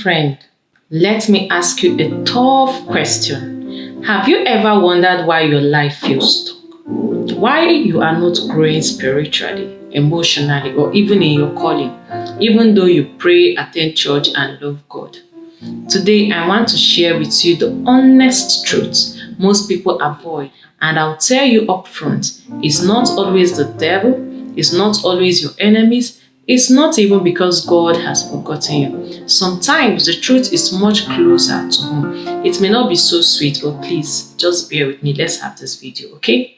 friend, let me ask you a tough question. Have you ever wondered why your life feels stuck? Why you are not growing spiritually, emotionally, or even in your calling, even though you pray, attend church, and love God? Today, I want to share with you the honest truth most people avoid, and I'll tell you upfront, it's not always the devil, it's not always your enemies, it's not even because God has forgotten you. Sometimes the truth is much closer to home. It may not be so sweet, but please, just bear with me. Let's have this video, okay?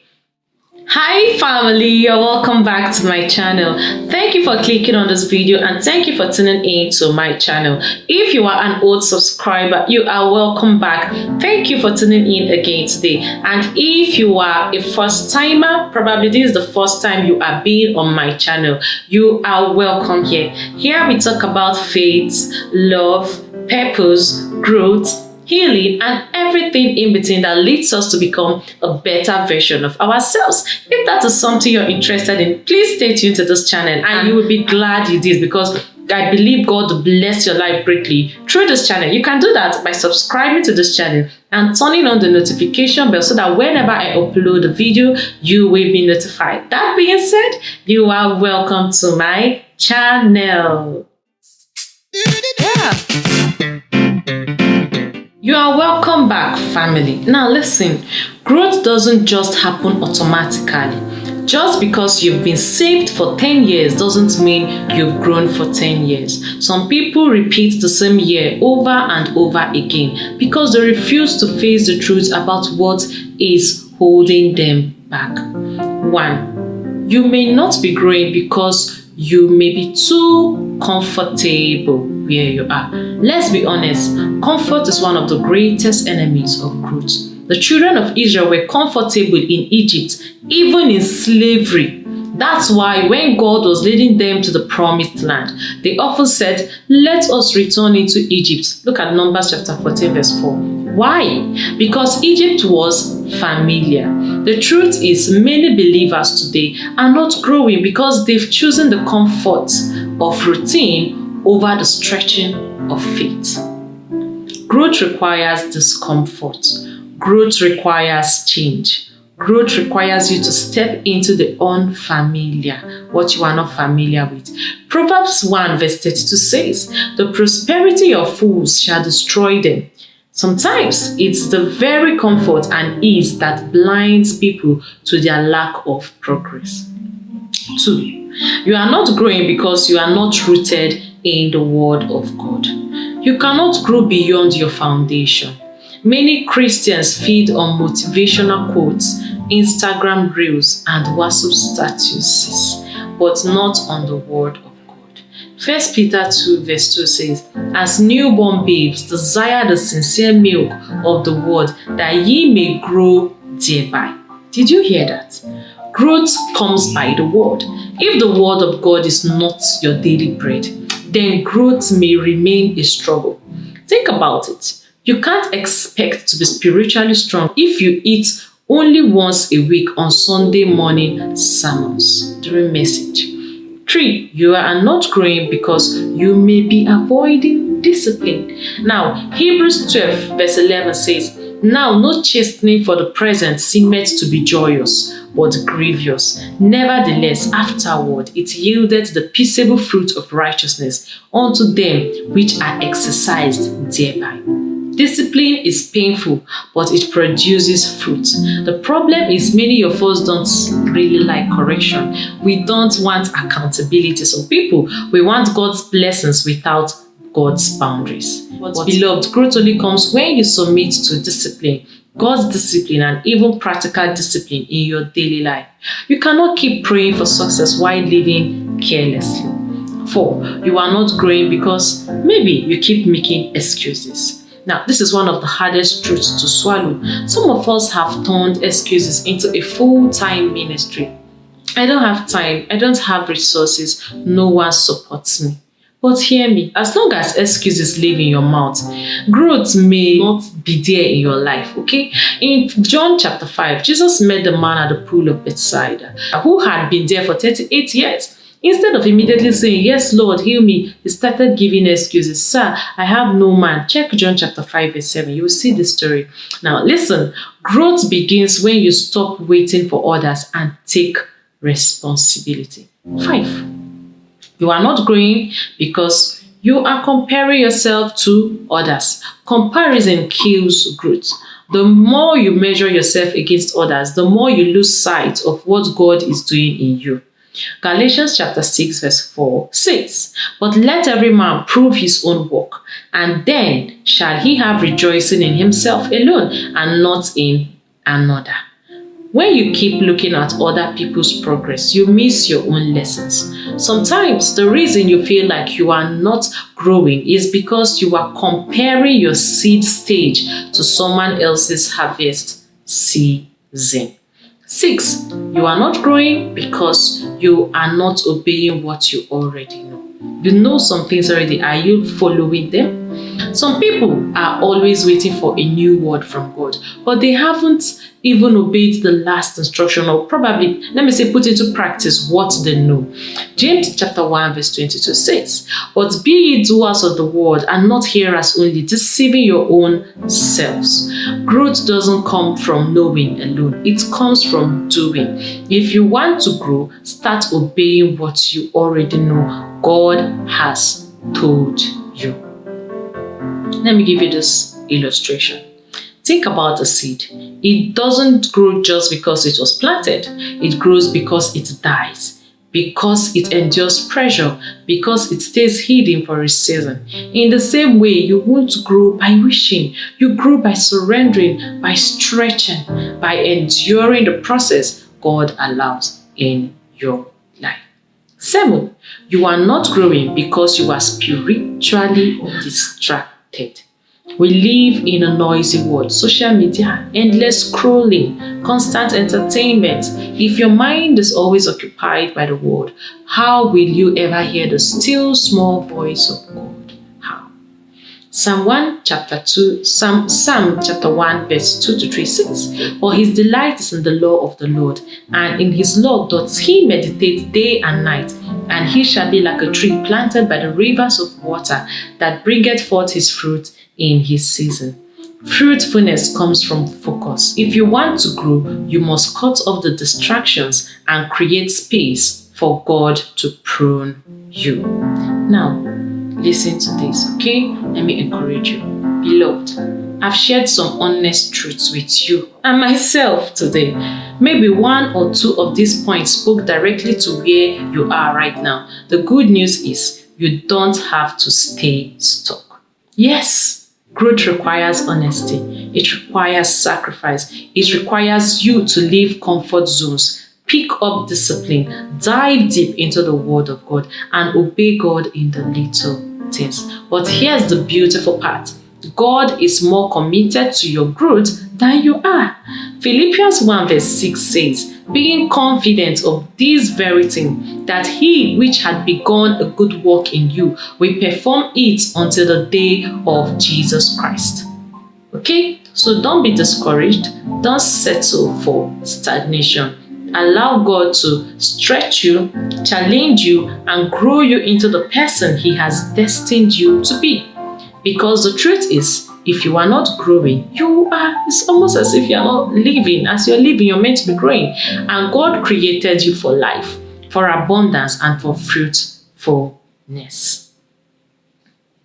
Hi family, you're welcome back to my channel. Thank you for clicking on this video and thank you for tuning in to my channel. If you are an old subscriber, you are welcome back. Thank you for tuning in again today. And if you are a first timer, probably this is the first time you are being on my channel, you are welcome here. Here we talk about faith, love, purpose, growth, healing, and everything in between that leads us to become a better version of ourselves. If that is something you're interested in, please stay tuned to this channel and you will be glad you did, because I believe God will bless your life greatly through this channel. You can do that by subscribing to this channel and turning on the notification bell so that whenever I upload a video, you will be notified. That being said, you are welcome to my channel. You are welcome back, family. Now listen, growth doesn't just happen automatically. Just because you've been saved for 10 years doesn't mean you've grown for 10 years. Some people repeat the same year over and over again because they refuse to face the truth about what is holding them back. 1. You may not be growing because you may be too comfortable where you are. Let's be honest, comfort is one of the greatest enemies of growth. The children of Israel were comfortable in Egypt, even in slavery. That's why when God was leading them to the promised land, they often said, "Let us return into Egypt." Look at Numbers chapter 14 verse 4. Why? Because Egypt was familiar. The truth is, many believers today are not growing because they've chosen the comfort of routine over the stretching of faith. Growth requires discomfort. Growth requires change. Growth requires you to step into the unfamiliar, what you are not familiar with. Proverbs 1 verse 32 says, "The prosperity of fools shall destroy them." Sometimes it's the very comfort and ease that blinds people to their lack of progress. 2. You are not growing because you are not rooted in the Word of God. You cannot grow beyond your foundation. Many Christians feed on motivational quotes, Instagram reels, and WhatsApp statuses, but not on the Word of God. 1 Peter 2 verse 2 says, "As newborn babes, desire the sincere milk of the word, that ye may grow thereby." Did you hear that? Growth comes by the word. If the word of God is not your daily bread, then growth may remain a struggle. Think about it. You can't expect to be spiritually strong if you eat only once a week on Sunday morning sermons during message. 3. You are not growing because you may be avoiding discipline. Now, Hebrews 12 verse 11 says, "Now no chastening for the present seemeth to be joyous, but grievous. Nevertheless, afterward it yielded the peaceable fruit of righteousness unto them which are exercised thereby." Discipline is painful, but it produces fruit. The problem is many of us don't really like correction. We don't want accountability. So people, we want God's blessings without God's boundaries. But beloved, growth only comes when you submit to discipline, God's discipline, and even practical discipline in your daily life. You cannot keep praying for success while living carelessly. 4. You are not growing because maybe you keep making excuses. Now, this is one of the hardest truths to swallow. Some of us have turned excuses into a full-time ministry. I don't have time. I don't have resources. No one supports me. But hear me, as long as excuses live in your mouth, growth may not be there in your life, okay? In John chapter 5, Jesus met the man at the pool of Bethsaida who had been there for 38 years. Instead of immediately saying, yes, Lord, heal me, he started giving excuses. Sir, I have no man. Check John chapter 5 verse 7. You will see the story. Now, listen, growth begins when you stop waiting for others and take responsibility. 5. You are not growing because you are comparing yourself to others. Comparison kills growth. The more you measure yourself against others, the more you lose sight of what God is doing in you. Galatians chapter 6 verse 4 says, but let every man prove his own work, and then shall he have rejoicing in himself alone and not in another. When you keep looking at other people's progress, you miss your own lessons. Sometimes the reason you feel like you are not growing is because you are comparing your seed stage to someone else's harvest season. 6, you are not growing because you are not obeying what you already know. You know some things already. Are you following them? Some people are always waiting for a new word from God, but they haven't even obeyed the last instruction, or probably, let me say, put into practice what they know. James chapter 1 verse 22 says, but be ye doers of the word and not hearers only, deceiving your own selves. Growth doesn't come from knowing alone. It comes from doing. If you want to grow, start obeying what you already know God has told you. Let me give you this illustration. Think about a seed. It doesn't grow just because it was planted. It grows because it dies, because it endures pressure, because it stays hidden for a season. In the same way, you won't grow by wishing. You grow by surrendering, by stretching, by enduring the process God allows in your life. 7, you are not growing because you are spiritually distracted. We live in a noisy world. Social media, endless scrolling, constant entertainment. If your mind is always occupied by the world, how will you ever hear the still small voice of God? How? Psalm chapter 1 verse 2 to 3 says, for his delight is in the law of the Lord, and in his law doth he meditate day and night. And he shall be like a tree planted by the rivers of water, that bringeth forth his fruit in his season. Fruitfulness comes from focus. If you want to grow, you must cut off the distractions and create space for God to prune you. Now, listen to this, okay? Let me encourage you. Beloved, I've shared some honest truths with you and myself today. Maybe 1 or 2 of these points spoke directly to where you are right now. The good news is you don't have to stay stuck. Yes, growth requires honesty. It requires sacrifice. It requires you to leave comfort zones, pick up discipline, dive deep into the Word of God, and obey God in the little things. But here's the beautiful part. God is more committed to your growth than you are. Philippians 1 verse 6 says, being confident of this very thing, that he which had begun a good work in you will perform it until the day of Jesus Christ. Okay? So don't be discouraged. Don't settle for stagnation. Allow God to stretch you, challenge you, and grow you into the person he has destined you to be. Because the truth is, if you are not growing, it's almost as if you are not living. As you're living, you're meant to be growing. And God created you for life, for abundance, and for fruitfulness.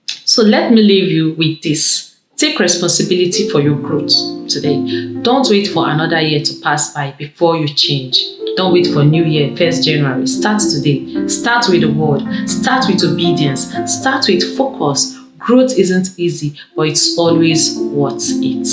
So let me leave you with this. Take responsibility for your growth today. Don't wait for another year to pass by before you change. Don't wait for New Year, 1st January. Start today. Start with the word. Start with obedience. Start with focus. Growth isn't easy, but it's always worth it.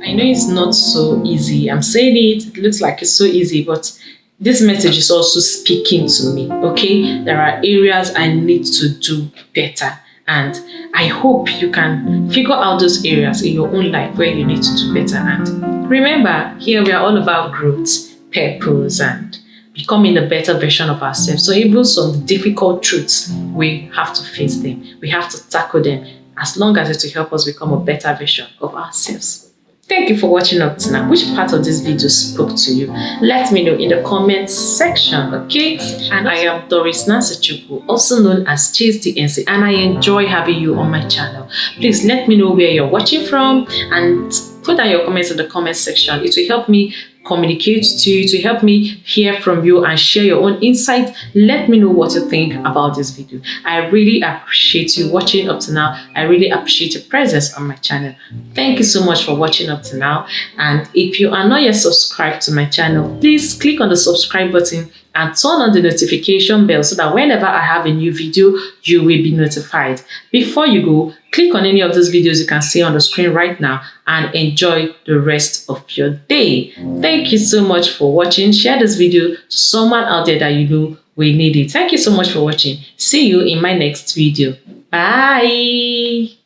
I know it's not so easy. I'm saying it looks like it's so easy, but this message is also speaking to me, okay? There are areas I need to do better, and I hope you can figure out those areas in your own life where you need to do better. And remember, here we are all about growth, purpose, and becoming a better version of ourselves. So even some difficult truths, we have to face them. We have to tackle them, as long as it will help us become a better version of ourselves. Thank you for watching up to now. Which part of this video spoke to you? Let me know in the comments section, okay? And I am Doris Nansachukwu, also known as Chase the NC, and I enjoy having you on my channel. Please let me know where you're watching from and put down your comments in the comment section. It will help me communicate to you, to help me hear from you and share your own insight. Let me know what you think about this video. I really appreciate you watching up to now. I really appreciate your presence on my channel. Thank you so much for watching up to now. And if you are not yet subscribed to my channel, please click on the subscribe button and turn on the notification bell so that whenever I have a new video, you will be notified. Before you go, click on any of those videos you can see on the screen right now and enjoy the rest of your day. Thank you so much for watching. Share this video to someone out there that you know will need it. Thank you so much for watching. See you in my next video. Bye.